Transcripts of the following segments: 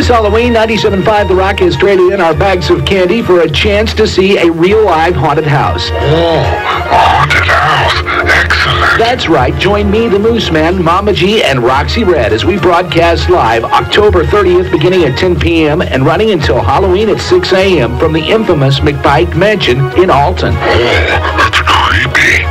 This Halloween, 97.5 The Rock has traded in our bags of candy for a chance to see a real live haunted house. Oh, a haunted house. Excellent. That's right. Join me, the Moose Man, Mama G, and Roxy Red as we broadcast live October 30th beginning at 10 p.m. and running until Halloween at 6 a.m. from the infamous Mcpike Mansion in Alton. Oh, that's creepy.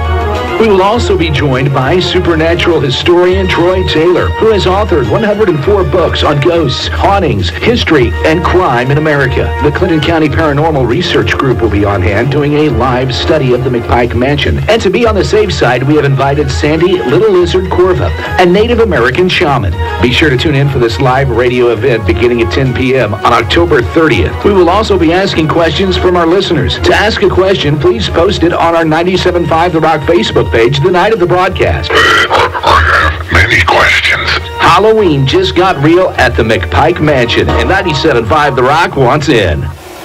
We will also be joined by supernatural historian Troy Taylor, who has authored 104 books on ghosts, hauntings, history, and crime in America. The Clinton County Paranormal Research Group will be on hand doing a live study of the Mcpike Mansion. And to be on the safe side, we have invited Sandy Little Lizard Corva, a Native American shaman. Be sure to tune in for this live radio event beginning at 10 p.m. on October 30th. We will also be asking questions from our listeners. To ask a question, please post it on our 97.5 The Rock Facebook page the night of the broadcast. I have many questions. Halloween just got real at the Mcpike Mansion, and 97.5 The Rock wants in.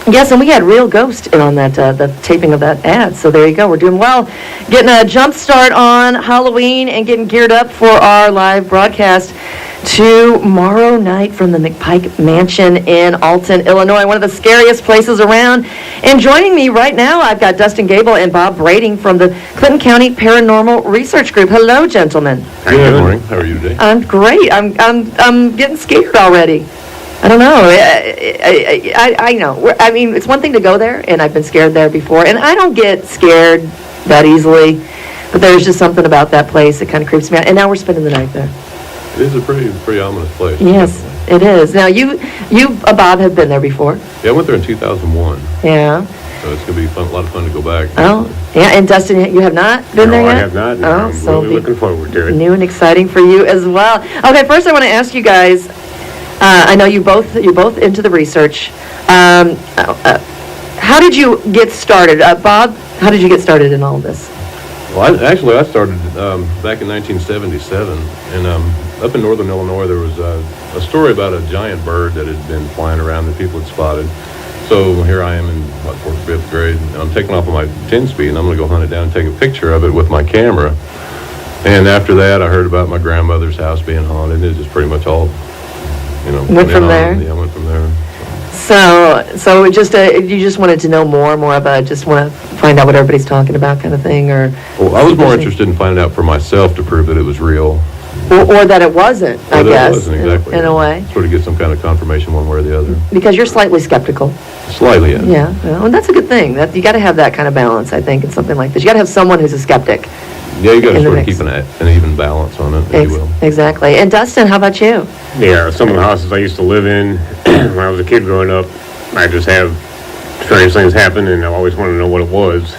Yes, and we had real ghost in on that the taping of that ad. So there you go. We're doing well, getting a jump start on Halloween and getting geared up for our live broadcast tomorrow night from the Mcpike Mansion in Alton, Illinois, one of the scariest places around. And joining me right now, I've got Dustin Gable and Bob Brading from the Clinton County Paranormal Research Group. Hello, gentlemen. Good morning. How are you today? I'm great. I'm getting scared already. I don't know. I know. I mean, it's one thing to go there, and I've been scared there before, and I don't get scared that easily, but there's just something about that place that kind of creeps me out, and now we're spending the night there. It is a pretty ominous place. Yes, definitely. it is. Now, you, Bob, have been there before. Yeah, I went there in 2001. Yeah. So it's going to be a lot of fun to go back. Oh, yeah, and Dustin, you have not been there yet? I have not. No, I'm really looking forward to it. New and exciting for you as well. Okay, first I want to ask you guys, I know you're both into the research. How did you get started? Bob, how did you get started in all of this? Well, I started back in 1977, and up in northern Illinois there was a story about a giant bird that had been flying around that people had spotted. So here I am in, fourth or fifth grade, and I'm taking off on my 10-speed, and I'm going to go hunt it down and take a picture of it with my camera. And after that, I heard about my grandmother's house being haunted. It just pretty much all, went from there? Yeah, went from there. So you just wanted to know more of a, just want to find out what everybody's talking about kind of thing, or? Well, I was more interested in finding out for myself to prove that it was real. Or that it wasn't, I guess. It wasn't, exactly. In a way. Sort of get some kind of confirmation one way or the other. Because you're slightly skeptical. Slightly, yeah. Yeah, well, and that's a good thing. That you got to have that kind of balance, I think, in something like this. You got to have someone who's a skeptic. Yeah, you got to sort of keep an even balance on it, if you will. Exactly. And Dustin, how about you? Yeah, some of the houses I used to live in when I was a kid growing up, I just have strange things happen, and I always wanted to know what it was.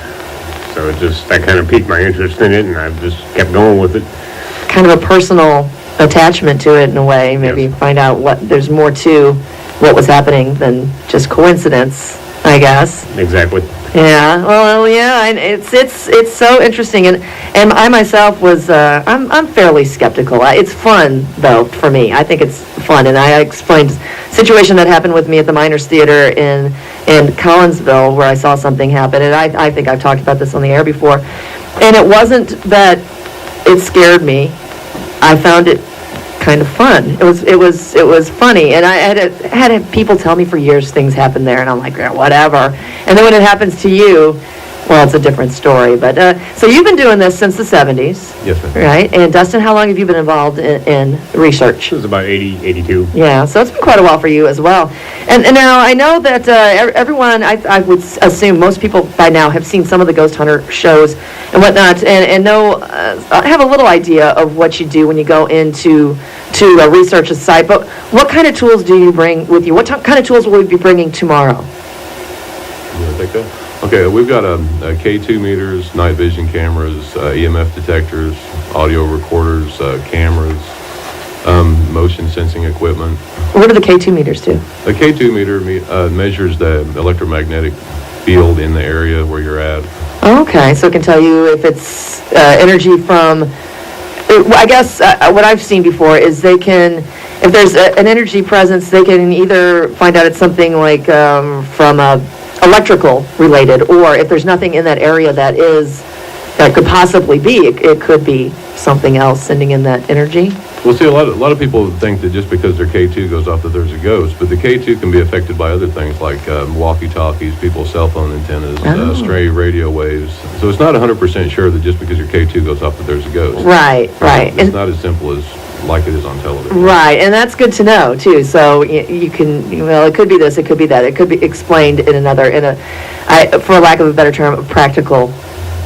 So that kind of piqued my interest in it, and I've just kept going with it. Kind of a personal attachment to it in a way. Maybe Yes. find out there's more to what was happening than just coincidence, I guess. Exactly. Yeah, well, yeah, and it's so interesting, and I myself was I'm fairly skeptical. It's fun though for me. I think it's fun, and I explained a situation that happened with me at the Miners Theater in Collinsville where I saw something happen, and I think I've talked about this on the air before, and it wasn't that it scared me. I found it kind of fun. It was funny, and I had people tell me for years things happen there, and I'm like, yeah, whatever. And then when it happens to you, well, it's a different story. But so you've been doing this since the 70s, yes, ma'am. right? And Dustin, how long have you been involved in research? It was about 82. Yeah, so it's been quite a while for you as well. And now I know that everyone, I would assume most people by now have seen some of the ghost hunter shows and whatnot, and know, have a little idea of what you do when you go into research a site. But what kind of tools do you bring with you? What kind of tools will we be bringing tomorrow? You want to take that? Okay, we've got a K2 meters, night vision cameras, EMF detectors, audio recorders, cameras, motion sensing equipment. What do the K2 meters do? The K2 meter measures the electromagnetic field in the area where you're at. Okay, so it can tell you if it's energy from, I guess what I've seen before is they can, if there's an energy presence, they can either find out it's something like from electrical related, or if there's nothing in that area that is that could possibly be. It could be something else sending in that energy. Well, see, a lot of people think that just because their K2 goes off that there's a ghost, but the K2 can be affected by other things like walkie-talkies, people's cell phone antennas, stray radio waves. So it's not 100% sure that just because your K2 goes off that there's a ghost. Right. It's not as simple as like it is on television. Right, and that's good to know too. So you can, well, it could be this, it could be that, it could be explained in for lack of a better term, a practical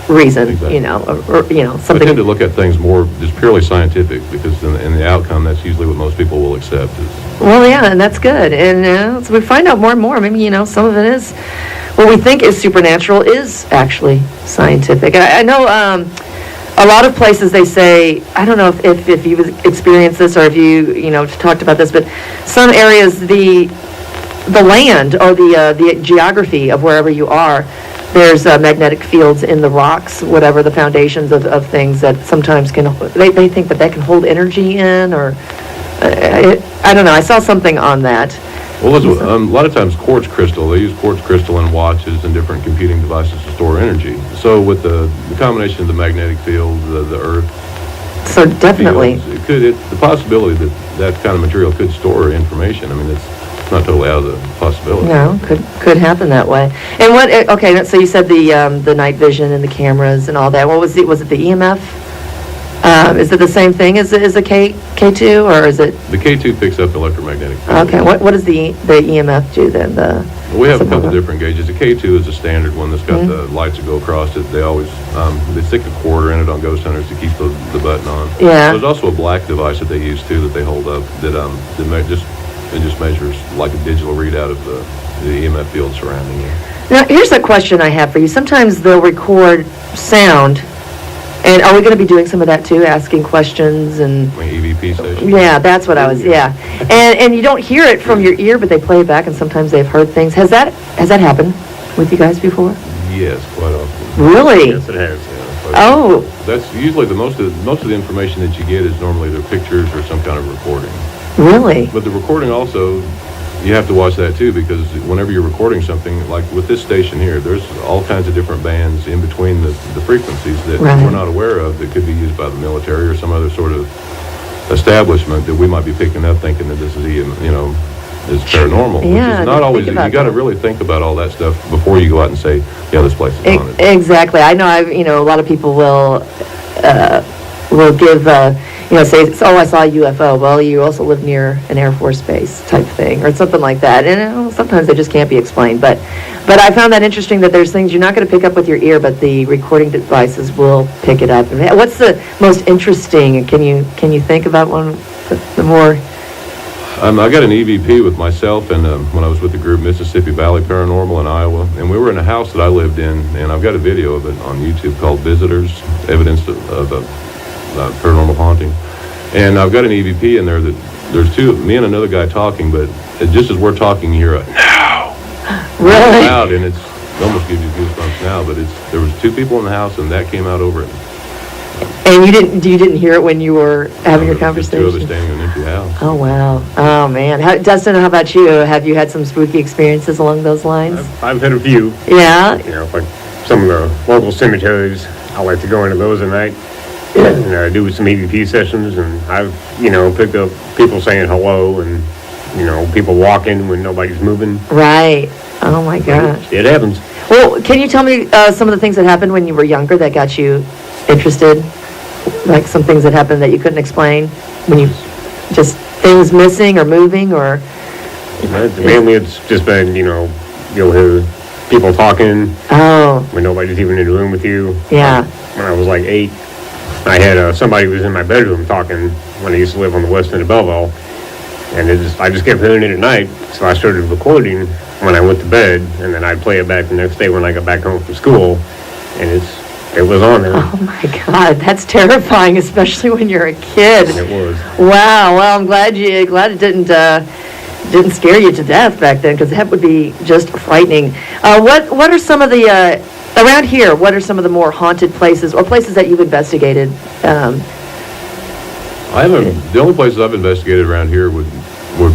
reason. Exactly. Or I something. tend to look at things more just purely scientific because in the outcome, that's usually what most people will accept. Well, yeah, and that's good. And so we find out more and more. Maybe, some of it is, what we think is supernatural is actually scientific. I know a lot of places they say, I don't know if you've experienced this or if you talked about this, but some areas, the land or the geography of wherever you are, there's magnetic fields in the rocks, whatever the foundations of things that sometimes they think that can hold energy in, or I don't know. I saw something on that. Well, a lot of times quartz crystal, they use quartz crystal in watches and different computing devices to store energy. So with the combination of the magnetic field, the earth, so definitely fields, the possibility that kind of material could store information. I mean, it's not totally out of the possibility. No, could happen that way. And okay, so you said the night vision and the cameras and all that. What was it? Was it the EMF? Is it the same thing as the K2, or is it? The K2 picks up electromagnetic field. Okay, what does the EMF do then? We have a couple different gauges. The K2 is a standard one that's got the lights that go across it. They always, they stick a quarter in it on ghost hunters to keep the button on. Yeah. There's also a black device that they use too that they hold up that just measures like a digital readout of the EMF field surrounding you. Now, here's a question I have for you. Sometimes they'll record sound. And are we going to be doing some of that too, asking questions and? Like EVP station? Yeah, that's what I was, yeah. And you don't hear it from your ear, but they play it back, and sometimes they've heard things. Has that happened with you guys before? Yes, quite often. Really? Yes, it has, yeah. Oh. That's usually most of the information that you get is normally their pictures or some kind of recording. Really? But the recording also, you have to watch that too, because whenever you're recording something, like with this station here, there's all kinds of different bands in between the frequencies that we're not aware of that could be used by the military or some other sort of establishment that we might be picking up thinking that this is, is paranormal. Yeah, which is not always, you about got to that. really think about all that stuff before you go out and say, yeah, this place is haunted. Exactly. I know a lot of people will give, say, oh, I saw a UFO. Well, you also live near an Air Force base type thing, or something like that. And sometimes they just can't be explained. But I found that interesting that there's things you're not going to pick up with your ear, but the recording devices will pick it up. What's the most interesting? Can you think about one, the more? I got an EVP with myself, and when I was with the group Mississippi Valley Paranormal in Iowa, and we were in a house that I lived in, and I've got a video of it on YouTube called Visitors, Evidence of a Paranormal Haunting. And I've got an EVP in there that there's me and another guy talking, but just as we're talking, you hear a now. Really? Loud, and it almost gives you goosebumps now, but there was two people in the house, and that came out over it. And you didn't hear it when you were having your Just two of us conversation? standing in an empty house. Oh, wow. Oh, man. Dustin, how about you? Have you had some spooky experiences along those lines? I've had a few, Yeah? like some of the local cemeteries. I like to go into those at night. And do some EVP sessions, and I've, picked up people saying hello and, people walking when nobody's moving. Right. Oh, my gosh. It happens. Well, can you tell me some of the things that happened when you were younger that got you interested? Like some things that happened that you couldn't explain? When you, just things missing or moving or? Mainly it's just been, you'll hear people talking Oh, when nobody's even in the room with you. yeah. When I was like 8, I had somebody who was in my bedroom talking when I used to live on the west end of Belleville. And I just kept hearing it at night, so I started recording when I went to bed, and then I'd play it back the next day when I got back home from school, and it was on there. Oh, my God. That's terrifying, especially when you're a kid. It was. Wow. Well, I'm glad it didn't scare you to death back then, because that would be just frightening. What are some of the around here? What are some of the more haunted places or places that you've investigated? The only places I've investigated around here would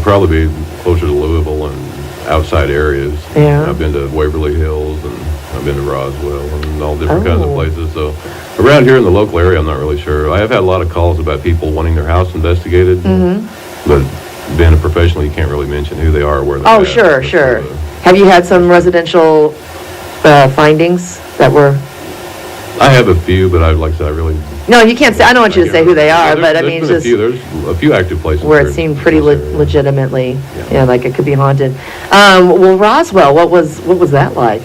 probably be closer to Louisville and outside areas. Yeah. I've been to Waverly Hills and I've been to Roswell and all different kinds of places. So Around here in the local area, I'm not really sure. I have had a lot of calls about people wanting their house investigated, but being a professional, you can't really mention who they are or where they're Oh, at. sure, But, sure. Have you had some residential findings that were, I have a few, but like I said, I really... no, you can't say, I don't want you to say who they are, There's- but I there's mean, been a just few- There's a few active places. where here it in seemed pretty this area. legitimately, Yeah. like it could be haunted. Well, Roswell, what was that like?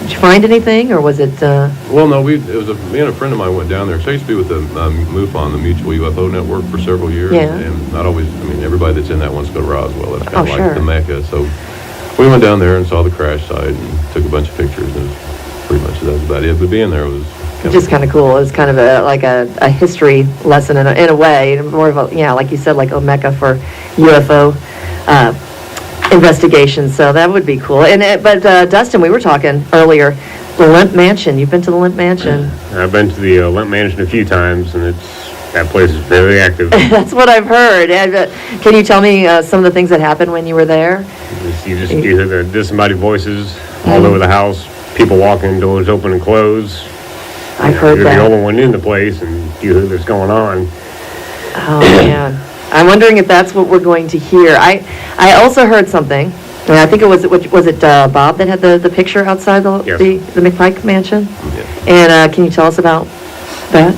Did you find anything, or was it, Well, no, me and a friend of mine went down there. So I used to be with the MUFON, the Mutual UFO Network, for several years. Yeah. And not always, everybody that's in that wants to go to Roswell. That's kind of sure. like the Mecca. So we went down there and saw the crash site and took a bunch of pictures. And pretty much that was about it. But being there was just kind of cool? It was kind of like a history lesson in a way, more of a, like you said, like a mecca for UFO investigations. So that would be cool. But Dustin, we were talking earlier, the Limp Mansion. You've been to the Limp Mansion? I've been to the Limp Mansion a few times, and that place is very active. That's what I've heard. Can you tell me some of the things that happened when you were there? You hear the disembodied voices all over the house, people walking, doors open and close. I've heard You're that. the only one in the place, and you hear what's going on. Oh, man. I'm wondering if that's what we're going to hear. I also heard something, and I think it was Bob that had the picture outside Yes. the Mcpike mansion? Yeah. And can you tell us about that?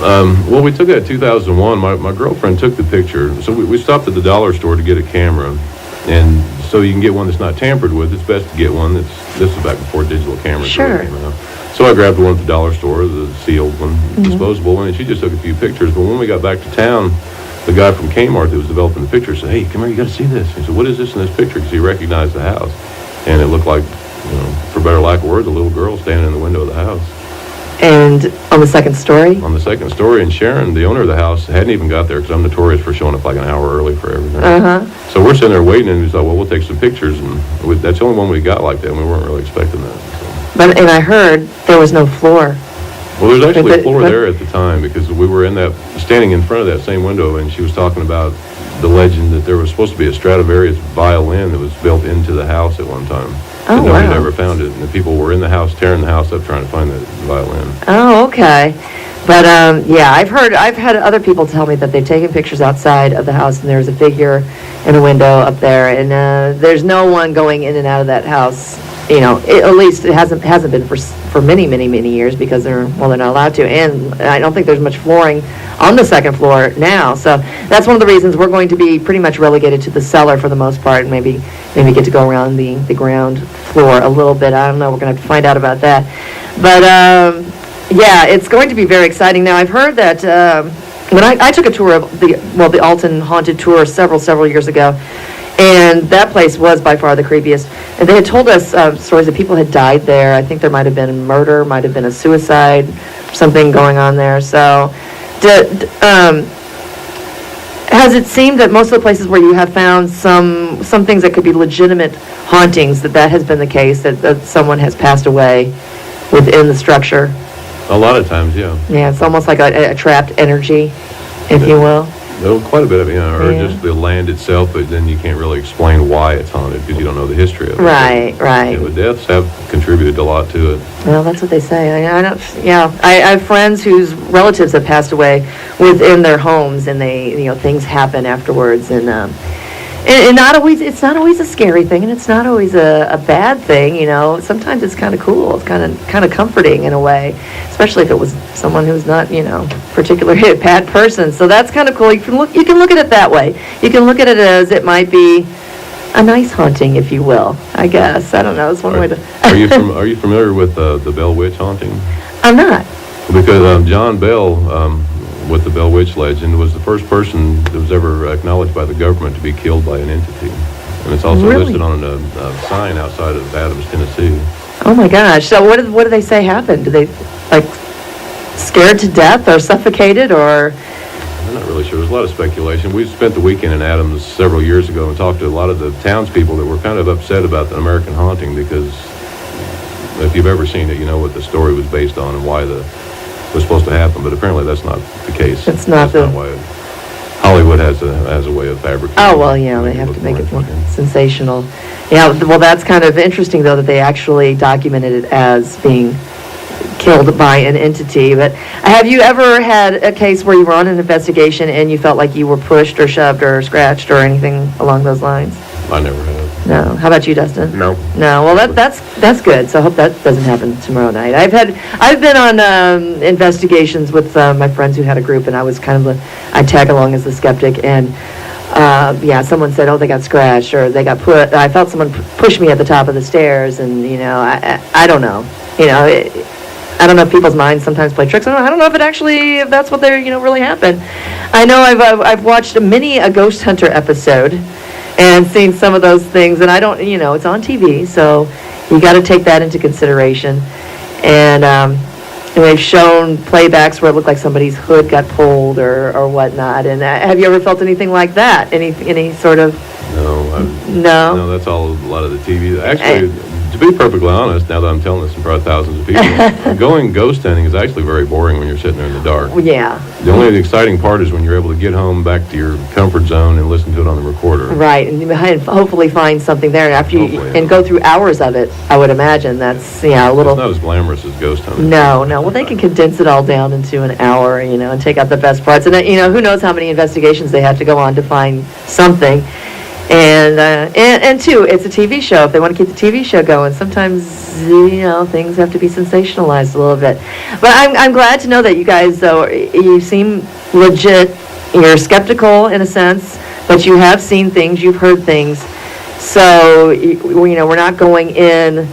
Well, we took it in 2001. My girlfriend took the picture. So we stopped at the dollar store to get a camera. And so you can get one that's not tampered with. It's best to get one this is back before digital cameras Sure. really came out. So I grabbed one at the dollar store, the sealed one, disposable one, and she just took a few pictures. But when we got back to town, the guy from Kmart that was developing the picture said, "Hey, come here, you got to see this." He said, "What is this in this picture?" Because he recognized the house. And it looked like, for better lack of words, a little girl standing in the window of the house. And on the second story? On the second story, and Sharon, the owner of the house, hadn't even got there because I'm notorious for showing up like an hour early for everything. So we're sitting there waiting, and we thought, well, we'll take some pictures. And that's the only one we got like that, and we weren't really expecting that. So. And I heard there was no floor. Well, there's actually a floor but- there at the time because we were standing in front of that same window, and she was talking about the legend that there was supposed to be a Stradivarius violin that was built into the house at one time. Oh, But nobody had wow. ever found it, and the people were in the house, tearing the house up, trying to find the violin. Oh, okay. But, I've had other people tell me that they've taken pictures outside of the house, and there's a figure in a window up there, and there's no one going in and out of that house. At least it hasn't been for many, many, many years because they're not allowed to. And I don't think there's much flooring on the second floor now. So that's one of the reasons we're going to be pretty much relegated to the cellar for the most part, and maybe get to go around the ground floor a little bit. I don't know. We're going to have to find out about that. But, it's going to be very exciting. Now, I've heard that when I took a tour of the Alton Haunted Tour several years ago, and that place was by far the creepiest. And they had told us stories that people had died there. I think there might have been a murder, might have been a suicide, something going on there. So, has it seemed that most of the places where you have found some things that could be legitimate hauntings, that has been the case, that someone has passed away within the structure? A lot of times, yeah. Yeah, it's almost like a trapped energy, if you will. Quite a bit of it, or Yeah. just the land itself, but then you can't really explain why it's haunted because you don't know the history of it. Right. The deaths have contributed a lot to it. Well, that's what they say. I have friends whose relatives have passed away within their homes, and things happen afterwards, and it's not always a scary thing, and it's not always a bad thing. Sometimes it's kind of cool. It's kind of comforting in a way, especially if it was someone who's not particularly a bad person. So that's kind of cool. You can look at it that way. You can look at it as it might be a nice haunting, if you will. I guess I don't know. It's one way to. Are you familiar with the Bell Witch haunting? I'm not. Because John Bell, with the Bell Witch legend, was the first person that was ever acknowledged by the government to be killed by an entity. And it's also Really? listed on a sign outside of Adams, Tennessee. Oh my gosh! So what do they say happened? Do they scared to death or suffocated or? I'm not really sure. There's a lot of speculation. We spent the weekend in Adams several years ago and talked to a lot of the townspeople that were kind of upset about the American haunting because if you've ever seen it, you know what the story was based on and why was supposed to happen. But apparently that's not the case. It's not That's not why Hollywood has a way of fabricating. Oh, well, yeah, they have to make it more sensational. Yeah, well, that's kind of interesting, though, that they actually documented it as being killed by an entity. But have you ever had a case where you were on an investigation and you felt like you were pushed or shoved or scratched or anything along those lines? I never have. No. How about you, Dustin? No. No. Well, that's good. So I hope that doesn't happen tomorrow night. I've been on investigations with my friends who had a group, and I was I tag along as the skeptic, and someone said, oh, they got scratched, or they got I felt someone push me at the top of the stairs, and I don't know. I don't know if people's minds sometimes play tricks. I don't know if that's what they're really happened. I know I've watched a ghost hunter episode and seen some of those things, and I don't, it's on TV, so you got to take that into consideration. And they've shown playbacks where it looked like somebody's hood got pulled or whatnot. And have you ever felt anything like that? Any sort of? No, that's all a lot of the TV. Actually, to be perfectly honest, now that I'm telling this in front of thousands of people, going ghost hunting is actually very boring when you're sitting there in the dark. Yeah. The only exciting part is when you're able to get home back to your comfort zone and listen to it on the recorder. Right, and hopefully find something there after and go through hours of it. I would imagine that's a little. It's not as glamorous as ghost hunting. No. Well, they can condense it all down into an hour, and take out the best parts. And who knows how many investigations they have to go on to find something. And two, it's a TV show. If they want to keep the TV show going, sometimes things have to be sensationalized a little bit. But I'm glad to know that you guys, though, you seem legit. You're skeptical in a sense, but you have seen things, you've heard things. So we're not going in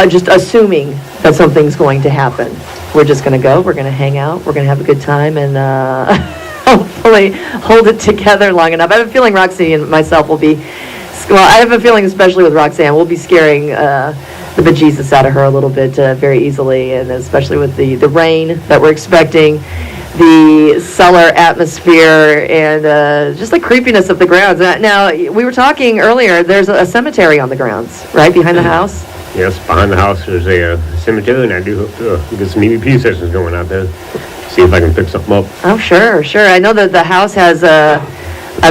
just assuming that something's going to happen. We're just going to go. We're going to hang out. We're going to have a good time and. Hopefully hold it together long enough. I have a feeling Roxy and myself will be, I have a feeling especially with Roxanne, we'll be scaring the bejesus out of her a little bit very easily, and especially with the rain that we're expecting, the cellar atmosphere, and just the creepiness of the grounds. Now, we were talking earlier, there's a cemetery on the grounds, right, behind the house? Yes, behind the house there's a cemetery, and I do hope to get some EVP sessions going out there. See if I can pick something up. Oh, sure. I know that the house has a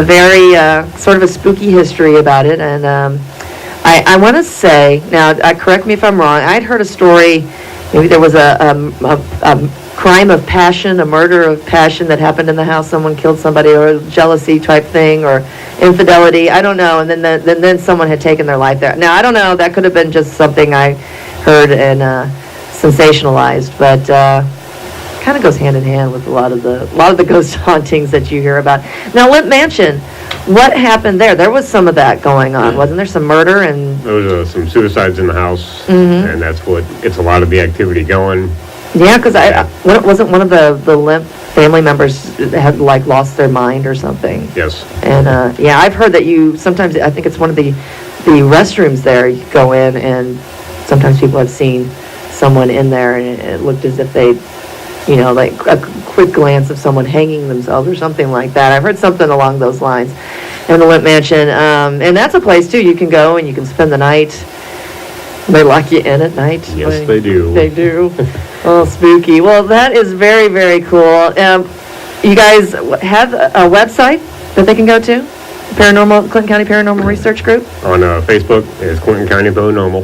very sort of a spooky history about it, and I want to say, now correct me if I'm wrong, I'd heard a story, maybe there was a crime of passion, a murder of passion that happened in the house, someone killed somebody, or a jealousy type thing, or infidelity, I don't know, and then someone had taken their life there. Now, I don't know, that could have been just something I heard and sensationalized, but kind of goes hand in hand with a lot of the ghost hauntings that you hear about. Now, Limp Mansion, what happened there? There was some of that going on, wasn't there? Some murder and there was some suicides in the house, and that's what gets a lot of the activity going. Yeah, because wasn't one of the Limp family members had lost their mind or something. Yes. And I've heard that sometimes I think it's one of the restrooms there. You go in and sometimes people have seen someone in there, and it looked as if they. Like a quick glance of someone hanging themselves or something like that. I've heard something along those lines in the Limp Mansion. And that's a place, too. You can go and you can spend the night. They lock you in at night. Yes, they do. They do. Oh, spooky. Well, that is very, very cool. You guys have a website that they can go to? Clinton County Paranormal Research Group? On Facebook, it's Clinton County Paranormal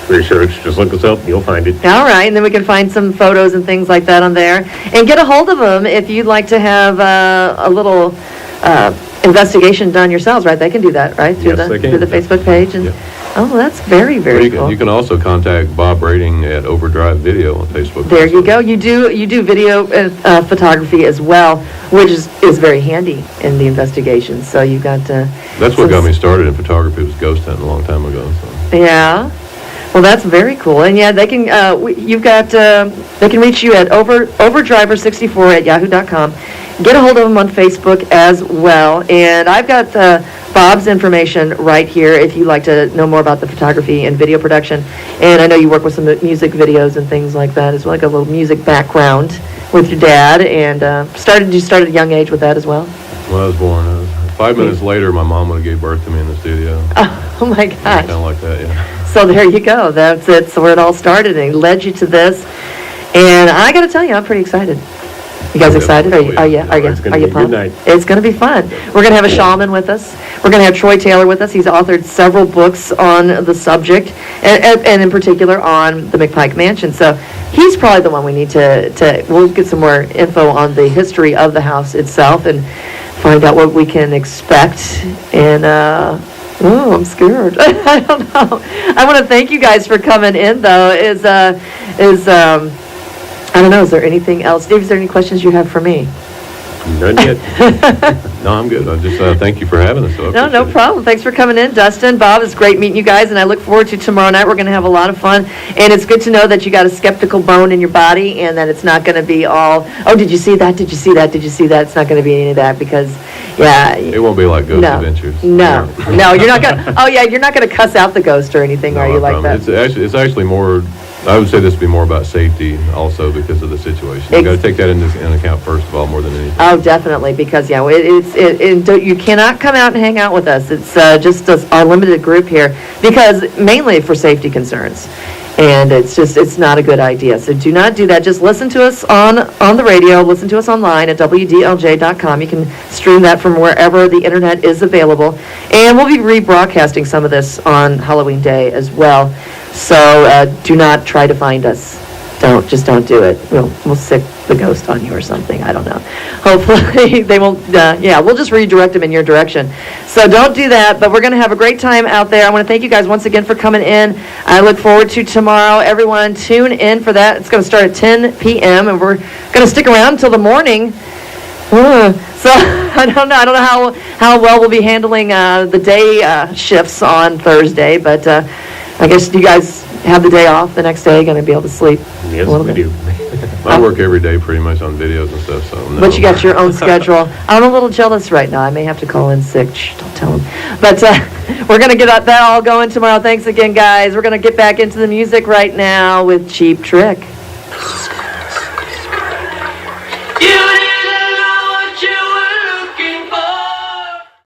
Research. Just look us up, you'll find it. All right, and then we can find some photos and things like that on there. And get a hold of them if you'd like to have a little investigation done yourselves, right? They can do that, right? Yes, they can. Through the Facebook page. And oh, that's very, very cool. You can also contact Bob Rating at Overdrive Video on Facebook. There you go. You do video photography as well, which is very handy in the investigation. So you've got that's what got me started in photography, was ghost hunting a long time ago. So. Yeah. Well, that's very cool. And yeah, they can. They can reach you at overdriver64@yahoo.com. Get a hold of them on Facebook as well. And I've got Bob's information right here if you'd like to know more about the photography and video production. And I know you work with some music videos and things like that as well, like a little music background with your dad. And you started at a young age with that as well? When I was born, 5 minutes later, my mom would have gave birth to me in the studio. Oh my gosh. Kind of like that, yeah. So there you go. That's it. So where it all started, and it led you to this. And I got to tell you, I'm pretty excited. You guys excited? Are you It's gonna be a good pumped? night. It's going to be fun. We're going to have a shaman with us. We're going to have Troy Taylor with us. He's authored several books on the subject, and in particular on the Mcpike Mansion. So he's probably the one we need to we'll get some more info on the history of the house itself and find out what we can expect. And, oh, I'm scared. I don't know. I want to thank you guys for coming in, though. I don't know, is there anything else? Dave, is there any questions you have for me? None yet. No, I'm good. I just thank you for having us. So I No appreciate it. problem. Thanks for coming in, Dustin. Bob, it's great meeting you guys, and I look forward to tomorrow night. We're going to have a lot of fun, and it's good to know that you got a skeptical bone in your body, and that it's not going to be all, oh, did you see that? Did you see that? Did you see that? It's not going to be any of that, because, yeah. It won't be like Ghost No, Adventures. no, you're not going to, oh, yeah, you're not going to cuss out the ghost or anything, No, are you, I like promise. that? It's actually more, I would say this would be more about safety also because of the situation. You got to take that into account first of all, more than anything. Oh, definitely, because, yeah, you cannot come out and hang out with us. It's just our limited group here, because mainly for safety concerns. And it's not a good idea. So do not do that. Just listen to us on the radio, listen to us online at WDLJ.com. You can stream that from wherever the internet is available. And we'll be rebroadcasting some of this on Halloween Day as well. So do not try to find us. Just don't do it. We'll sick the ghost on you or something. I don't know. Hopefully they won't. We'll just redirect them in your direction. So don't do that. But we're going to have a great time out there. I want to thank you guys once again for coming in. I look forward to tomorrow. Everyone, tune in for that. It's going to start at 10 p.m. and we're going to stick around until the morning. So I don't know how well we'll be handling the day shifts on Thursday, but I guess you guys have the day off the next day, going to be able to sleep Yes, a little we bit. do. I work every day pretty much on videos and stuff, so no. But you got your own schedule. I'm a little jealous right now. I may have to call in sick. Shh, don't tell them. But we're going to get that all going tomorrow. Thanks again, guys. We're going to get back into the music right now with Cheap Trick.